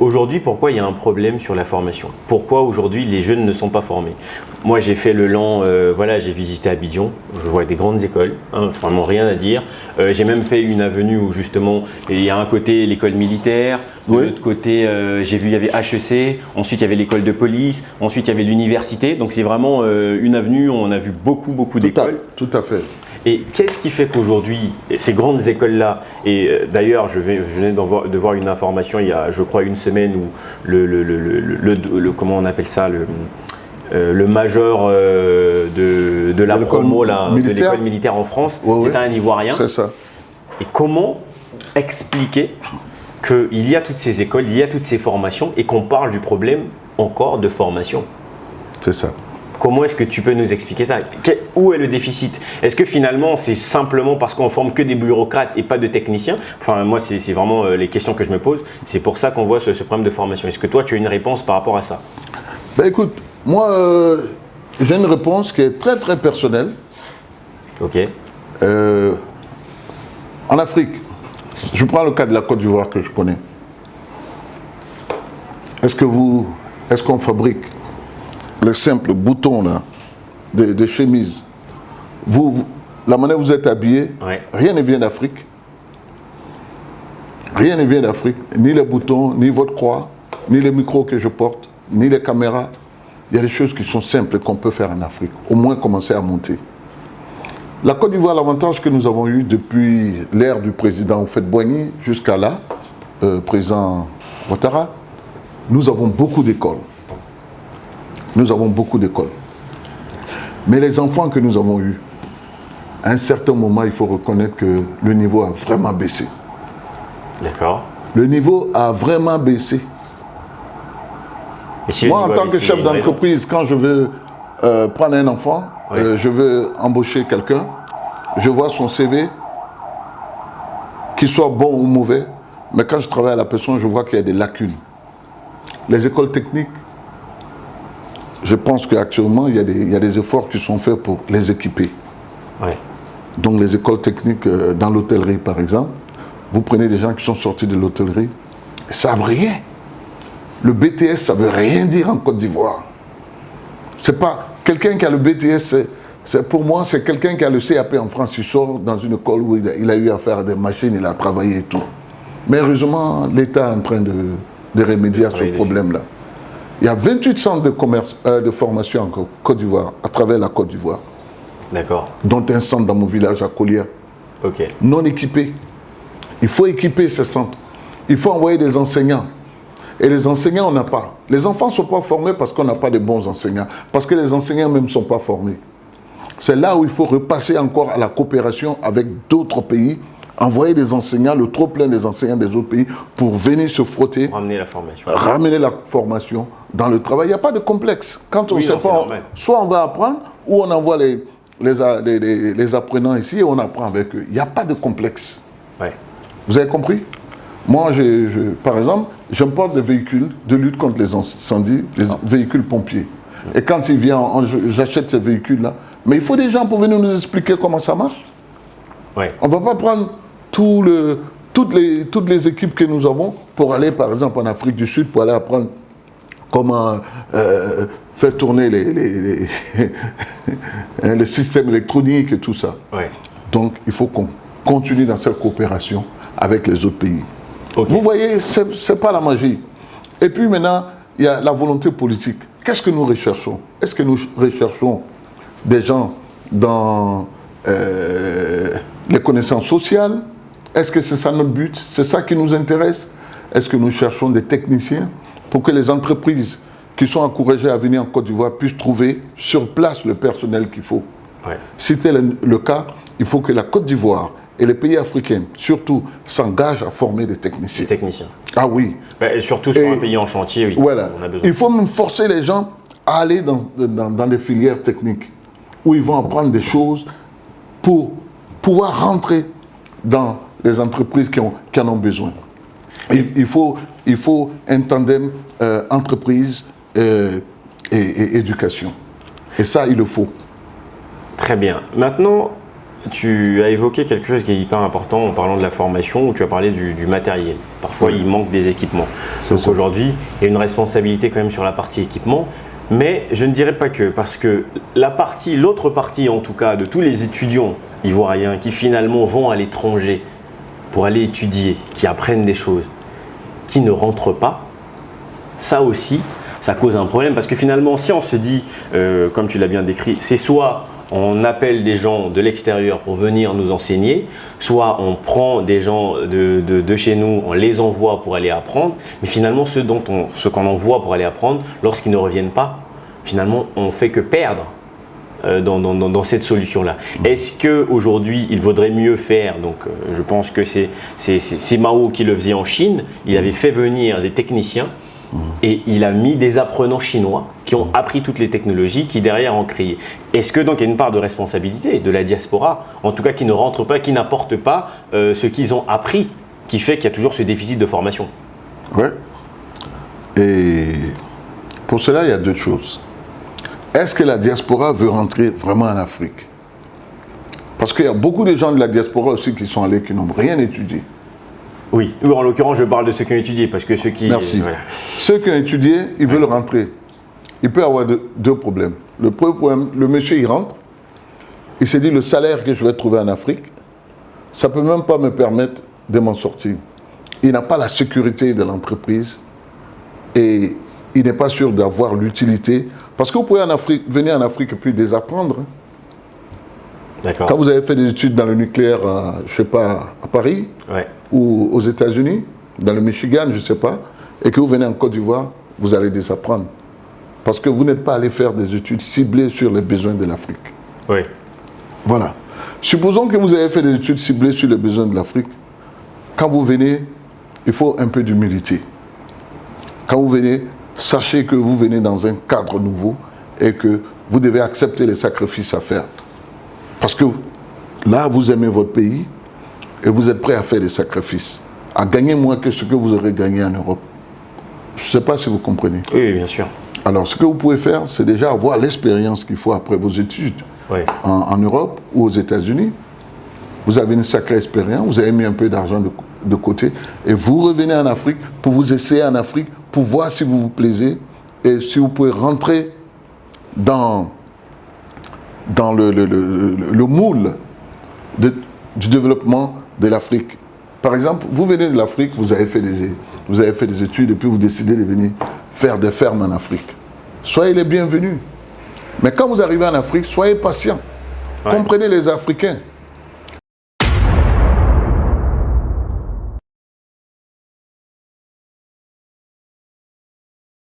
Aujourd'hui, pourquoi il y a un problème sur la formation? Pourquoi aujourd'hui les jeunes ne sont pas formés? Moi, j'ai fait le LAN, voilà, j'ai visité Abidjan, je vois des grandes écoles, hein, vraiment rien à dire. J'ai même fait une avenue où justement il y a un côté l'école militaire, de l'autre côté j'ai vu il y avait HEC, ensuite il y avait l'école de police, ensuite il y avait l'université. Donc c'est vraiment une avenue où on a vu beaucoup d'écoles. Tout à fait. Et qu'est-ce qui fait qu'aujourd'hui, ces grandes écoles-là, et d'ailleurs je venais de voir une information il y a je crois une semaine où comment on appelle ça, le major de la promo là, de l'école militaire en France, c'est un Ivoirien. C'est ça. Et comment expliquer qu'il y a toutes ces écoles, il y a toutes ces formations et qu'on parle du problème encore de formation? C'est ça. Comment est-ce que tu peux nous expliquer ça? Où est le déficit? Est-ce que finalement c'est simplement parce qu'on forme que des bureaucrates et pas de techniciens? Enfin moi c'est vraiment les questions que je me pose. C'est pour ça qu'on voit ce problème de formation. Est-ce que toi tu as une réponse par rapport à ça? Ben écoute, moi j'ai une réponse qui est très personnelle. Ok. En Afrique, je prends le cas de la Côte d'Ivoire que je connais. Est-ce qu'on fabrique les simples boutons là, de chemise? La manière dont vous êtes habillé, rien ne vient d'Afrique. Rien ne vient d'Afrique, ni les boutons, ni votre croix, ni les micros que je porte, ni les caméras. Il y a des choses qui sont simples qu'on peut faire en Afrique, au moins commencer à monter. La Côte d'Ivoire, l'avantage que nous avons eu depuis l'ère du président Houphouët-Boigny jusqu'à là, président Ouattara, nous avons beaucoup d'écoles. Nous avons beaucoup d'écoles. Mais les enfants que nous avons eus, à un certain moment, il faut reconnaître que le niveau a vraiment baissé. D'accord. Le niveau a vraiment baissé. Moi, en tant que chef d'entreprise, quand je veux prendre un enfant, je veux embaucher quelqu'un, je vois son CV, qu'il soit bon ou mauvais, mais quand je travaille à la personne, je vois qu'il y a des lacunes. Les écoles techniques, je pense qu'actuellement, il y a des efforts qui sont faits pour les équiper. Donc les écoles techniques dans l'hôtellerie, par exemple, vous prenez des gens qui sont sortis de l'hôtellerie, ils ne savent rien. Le BTS, ça ne veut rien dire en Côte d'Ivoire. C'est pas quelqu'un qui a le BTS, pour moi, c'est quelqu'un qui a le CAP en France. Il sort dans une école où il a eu à faire des machines, il a travaillé et tout. Mais heureusement, l'État est en train de remédier à ce problème-là. Il y a 28 centres de formation en Côte d'Ivoire, à travers la Côte d'Ivoire. D'accord. Dont un centre dans mon village à Kolia. Ok. Non équipé. Il faut équiper ces centres. Il faut envoyer des enseignants. Et les enseignants, on n'a pas. Les enfants ne sont pas formés parce qu'on n'a pas de bons enseignants. Parce que les enseignants même ne sont pas formés. C'est là où il faut repasser encore à la coopération avec d'autres pays, envoyer des enseignants, le trop plein des enseignants des autres pays pour venir se frotter. Ramener la formation. Ramener la formation dans le travail. Il n'y a pas de complexe. Quand on ne sait pas, soit on va apprendre, ou on envoie les apprenants ici et on apprend avec eux. Il n'y a pas de complexe. Vous avez compris? Moi, par exemple, j'importe des véhicules de lutte contre les incendies, des véhicules pompiers. Et quand il vient, j'achète ces véhicules-là. Mais il faut des gens pour venir nous expliquer comment ça marche. On ne va pas prendre toutes les équipes que nous avons pour aller, par exemple, en Afrique du Sud, pour aller apprendre comment faire tourner les systèmes électroniques et tout ça. Donc, il faut qu'on continue dans cette coopération avec les autres pays. Vous voyez, ce n'est pas la magie. Et puis maintenant, il y a la volonté politique. Qu'est-ce que nous recherchons? Est-ce que nous recherchons des gens dans les connaissances sociales? Est-ce que c'est ça notre but? C'est ça qui nous intéresse? Est-ce que nous cherchons des techniciens pour que les entreprises qui sont encouragées à venir en Côte d'Ivoire puissent trouver sur place le personnel qu'il faut? Si tel est le cas, il faut que la Côte d'Ivoire et les pays africains, surtout, s'engagent à former des techniciens. Des techniciens. Ah oui. Et surtout sur un pays en chantier, oui. Voilà. On a besoin. Il faut même forcer les gens à aller dans des filières techniques où ils vont apprendre des choses pour pouvoir rentrer dans les entreprises qui en ont besoin. Il faut un tandem entreprise et éducation. Et ça, il le faut. Très bien. Maintenant, tu as évoqué quelque chose qui est hyper important en parlant de la formation, où tu as parlé du matériel. Parfois, il manque des équipements. Donc aujourd'hui, il y a une responsabilité quand même sur la partie équipement, mais je ne dirais pas que, parce que l'autre partie en tout cas, de tous les étudiants ivoiriens qui finalement vont à l'étranger pour aller étudier, qui apprennent des choses, qui ne rentrent pas, ça aussi, ça cause un problème, parce que finalement, si on se dit, comme tu l'as bien décrit, c'est soit on appelle des gens de l'extérieur pour venir nous enseigner, soit on prend des gens de chez nous, on les envoie pour aller apprendre, mais finalement ceux qu'on envoie pour aller apprendre, lorsqu'ils ne reviennent pas, finalement on ne fait que perdre dans cette solution-là. Est-ce qu'aujourd'hui il vaudrait mieux faire, donc je pense que c'est Mao qui le faisait en Chine, il avait fait venir des techniciens, et il a mis des apprenants chinois qui ont appris toutes les technologies, qui derrière ont créé. Est-ce que donc il y a une part de responsabilité de la diaspora, en tout cas qui ne rentrent pas, qui n'apportent pas ce qu'ils ont appris, qui fait qu'il y a toujours ce déficit de formation? Oui. Et pour cela, il y a deux choses. Est-ce que la diaspora veut rentrer vraiment en Afrique? Parce qu'il y a beaucoup de gens de la diaspora aussi qui sont allés, qui n'ont rien étudié. Oui, en l'occurrence, je parle de ceux qui ont étudié, parce que ceux qui... Merci. Voilà. Ceux qui ont étudié, ils veulent rentrer. Il peut y avoir deux problèmes. Le premier problème, le monsieur, il rentre, il s'est dit, le salaire que je vais trouver en Afrique, ça ne peut même pas me permettre de m'en sortir. Il n'a pas la sécurité de l'entreprise et il n'est pas sûr d'avoir l'utilité. Parce que vous pouvez venir en Afrique et puis désapprendre. D'accord. Quand vous avez fait des études dans le nucléaire, je ne sais pas, à Paris, ouais, ou aux États-Unis, dans le Michigan, je ne sais pas, et que vous venez en Côte d'Ivoire, vous allez désapprendre. Parce que vous n'êtes pas allé faire des études ciblées sur les besoins de l'Afrique. oui. Voilà. Supposons que vous avez fait des études ciblées sur les besoins de l'Afrique. Quand vous venez, il faut un peu d'humilité. Quand vous venez, sachez que vous venez dans un cadre nouveau et que vous devez accepter les sacrifices à faire. Parce que là, vous aimez votre pays et vous êtes prêt à faire des sacrifices, à gagner moins que ce que vous aurez gagné en Europe. Je ne sais pas si vous comprenez. Oui, bien sûr. Alors, ce que vous pouvez faire, c'est déjà avoir l'expérience qu'il faut après vos études en Europe ou aux États-Unis. Vous avez une sacrée expérience, vous avez mis un peu d'argent de côté et vous revenez en Afrique pour vous essayer en Afrique, pour voir si vous vous plaisez et si vous pouvez rentrer dans le moule du développement de l'Afrique. Par exemple, vous venez de l'Afrique, vous avez fait des études et puis vous décidez de venir faire des fermes en Afrique. Soyez les bienvenus. Mais quand vous arrivez en Afrique, soyez patients. Ouais. Comprenez les Africains.